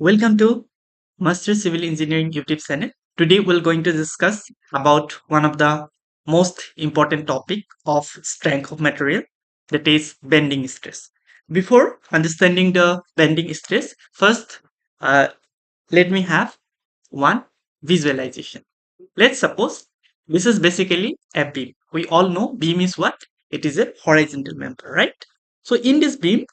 Welcome to Master Civil Engineering YouTube channel. Today we're going to discuss about one of the most important topic of strength of material, that is bending stress. Before understanding the bending stress, first uh, let me have one visualization. Let's suppose this is basically a beam. We all know beam is what? It is a horizontal member, right? So in this beam,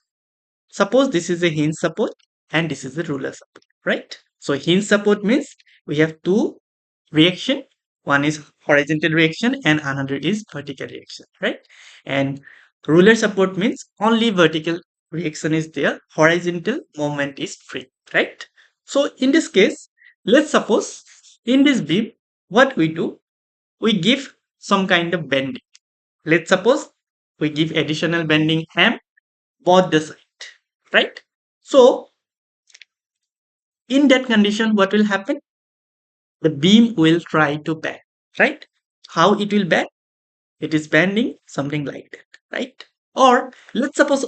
suppose this is a hinge support and this is a ruler support, right? So hinge support means we have two reaction. One is horizontal reaction and another is vertical reaction, right? And ruler support means only vertical reaction is there. Horizontal movement is free, right? So in this case, let's suppose in this beam, what we do, we give some kind of bending. Let's suppose we give additional bending M both the side, right? So in that condition, what will happen? The beam will try to bend, right? How it will bend? It is bending something like that, right? Or let's suppose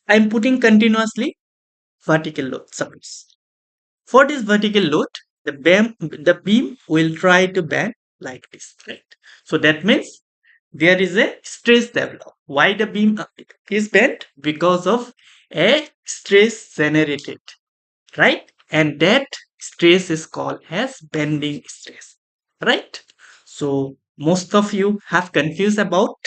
I'm putting continuously vertical load, suppose. For this vertical load, the beam will try to bend like this, right? So that means there is a stress developed. Why the beam is bent? Because of a stress generated, right? And that stress is called as bending stress, right? So most of you have confused about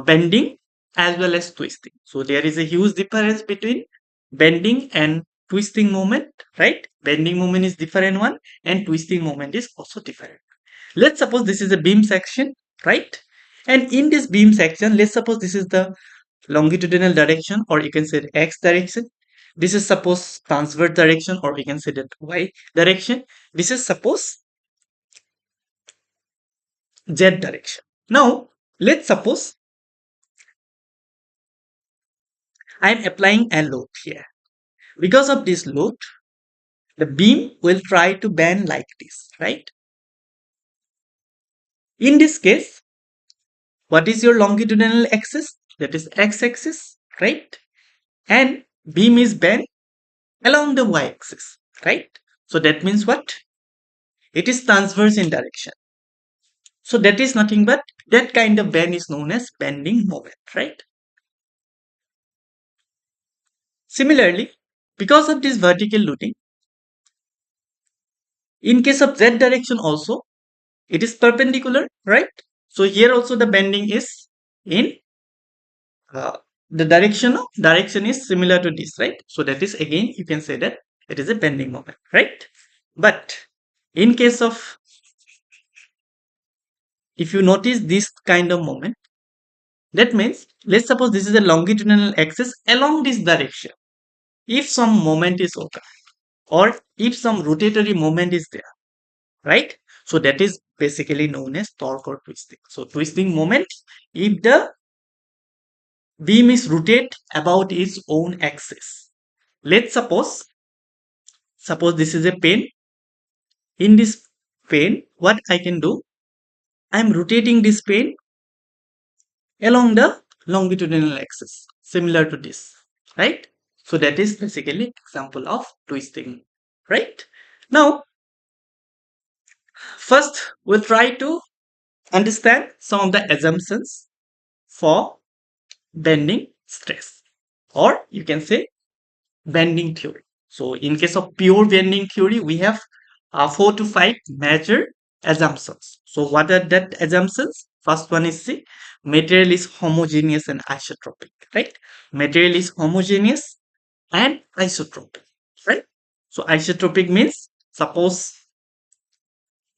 bending as well as twisting. So there is a huge difference between bending and twisting moment, right? Bending moment is different one and twisting moment is also different. Let's suppose this is a beam section, right? And in this beam section, let's suppose this is the longitudinal direction, or you can say the x direction. This is suppose transverse direction, or we can say that y direction. This is suppose z direction. Now let's suppose I am applying a load here. Because of this load, the beam will try to bend like this, right? In this case, what is your longitudinal axis? That is x-axis, right? And beam is bent along the y-axis, right? So that means what? It is transverse in direction. So that is nothing but that kind of bend is known as bending moment, right? Similarly, because of this vertical loading, in case of z direction also, it is perpendicular, right? So here also the bending is in the direction is similar to this, right? So that is again you can say that it is a bending moment, right? But in case of, if you notice this kind of moment, that means let's suppose this is a longitudinal axis along this direction. If some moment is open or if some rotatory moment is there, right? So that is basically known as torque or twisting. So twisting moment, if the beam is rotate about its own axis. Let's suppose this is a pen. In this pen, what I can do, I am rotating this pen along the longitudinal axis, similar to this, right? So that is basically example of twisting, right? Now, first we'll try to understand some of the assumptions for bending stress, or you can say bending theory. So in case of pure bending theory, we have 4 to 5 major assumptions. So what are that assumptions? First one is the material is homogeneous and isotropic, right? Material is homogeneous and isotropic, right? So isotropic means, suppose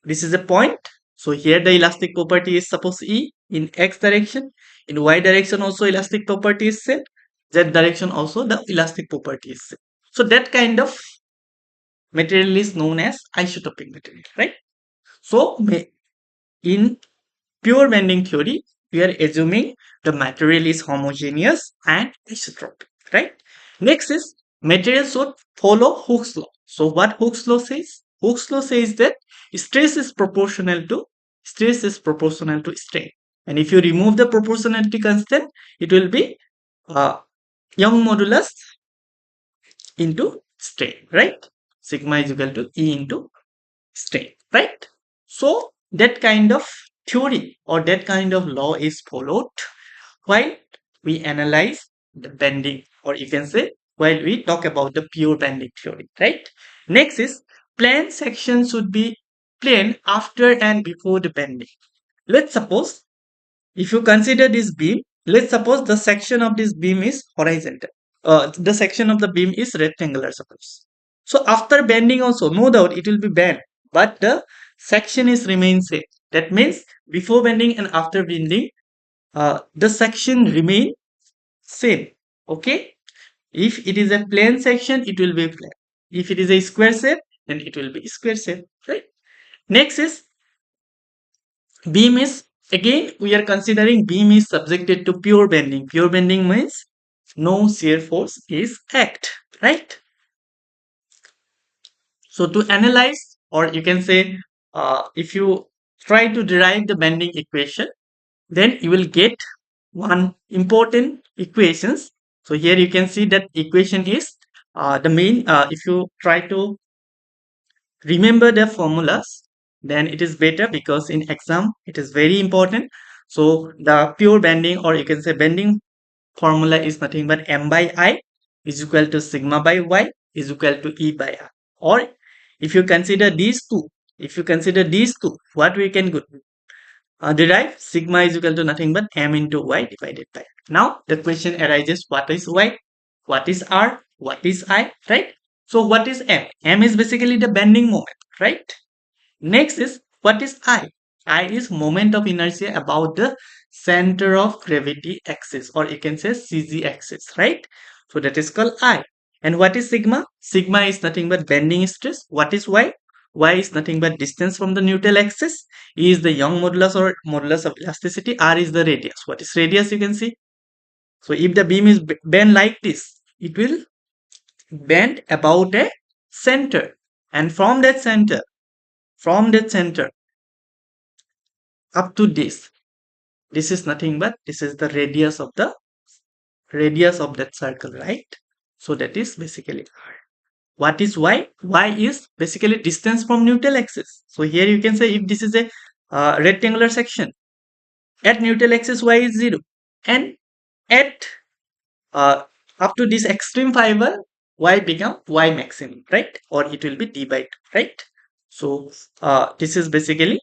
this is a point. So here the elastic property is suppose E in x direction. In y direction also elastic property is same. Z direction also the elastic property is same. So that kind of material is known as isotropic material, right? So in pure bending theory, we are assuming the material is homogeneous and isotropic, right? Next is material should follow Hooke's law. So what Hooke's law says? Hooke's law says that stress is proportional to strain. And if you remove the proportionality constant, it will be Young modulus into strain, right? Sigma is equal to E into strain, right? So that kind of theory or that kind of law is followed while we analyze the bending, or you can say while we talk about the pure bending theory, right? Next is plane section should be plane after and before the bending. Let's suppose if you consider this beam, let's suppose the section of this beam is horizontal. The section of the beam is rectangular, suppose. So after bending also, no doubt it will be bent, but the section is remain same. That means before bending and after bending, the section remain same. Okay. If it is a plane section, it will be plane. If it is a square shape, then it will be square shape, right? Next is beam is, again we are considering beam is subjected to pure bending. Pure bending means no shear force is act, right? So to analyze, or you can say if you try to derive the bending equation, then you will get one important equations. So here you can see that equation is the main, if you try to remember the formulas, then it is better, because in exam it is very important. So the pure bending, or you can say bending formula, is nothing but m by I is equal to sigma by y is equal to E by R. Or if you consider these two, what we can derive, sigma is equal to nothing but m into y divided by R. Now the question arises, what is y, what is r, what is I, right? So what is m? M is basically the bending moment, right? Next is, what is I? I is moment of inertia about the center of gravity axis, or you can say CG axis, right? So that is called I. And what is sigma? Sigma is nothing but bending stress. What is y? Y is nothing but distance from the neutral axis. E is the Young modulus or modulus of elasticity. R is the radius. What is radius? You can see. So if the beam is bent like this, it will bend about a center. And from that center up to this is nothing but, this is the radius of that circle, right? So that is basically R. What is y? Y is basically distance from neutral axis. So here you can say, if this is a rectangular section, at neutral axis y is 0, and at uh, up to this extreme fiber, y become y maximum, right? Or it will be d by 2, right? So this is basically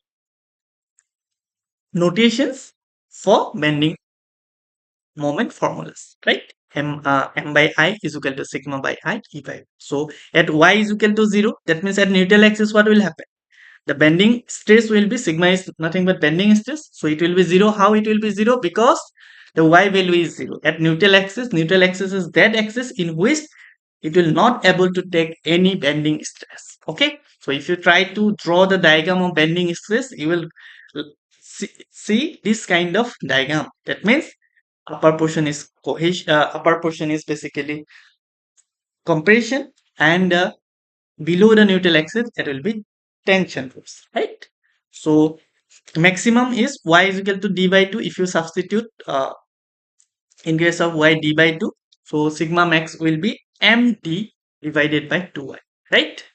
notations for bending moment formulas, right? M by I is equal to sigma by I E by. So at y is equal to 0, that means at neutral axis what will happen? The bending stress will be, sigma is nothing but bending stress, so it will be 0. How it will be 0? Because the y value is 0. At neutral axis is that axis in which it will not able to take any bending stress. Okay, so if you try to draw the diagram of bending stress, you will see this kind of diagram. That means upper portion is cohesion, upper portion is basically compression, and below the neutral axis it will be tension force, right? So maximum is y is equal to d by 2. If you substitute in case of y d by 2, so sigma max will be md divided by 2y, right?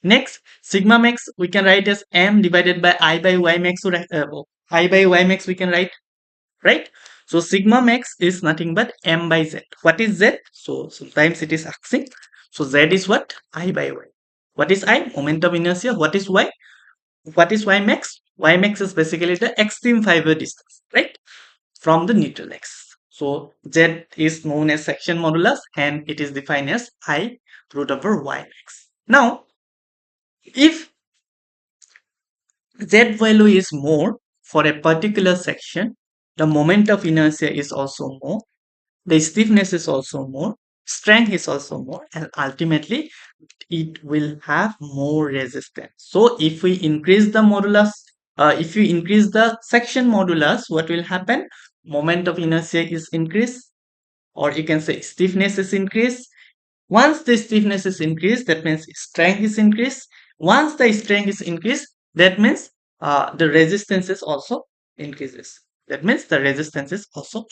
Next, sigma max we can write as m divided by I by y max, or I by y max we can write, right? So sigma max is nothing but m by z. What is z? So sometimes it is asking. So z is what? I by y. What is I? Moment of inertia. What is y? What is y max? Y max is basically the extreme fiber distance, right? From the neutral axis. So z is known as section modulus, and it is defined as I root over y max. Now, if z value is more for a particular section, the moment of inertia is also more, the stiffness is also more, strength is also more, and ultimately it will have more resistance. So if we increase the modulus, if you increase the section modulus, what will happen? Moment of inertia is increased, or you can say stiffness is increased. Once the stiffness is increased, that means strength is increased. Once the strength is increased, that means the resistance is also increases. That means the resistance is also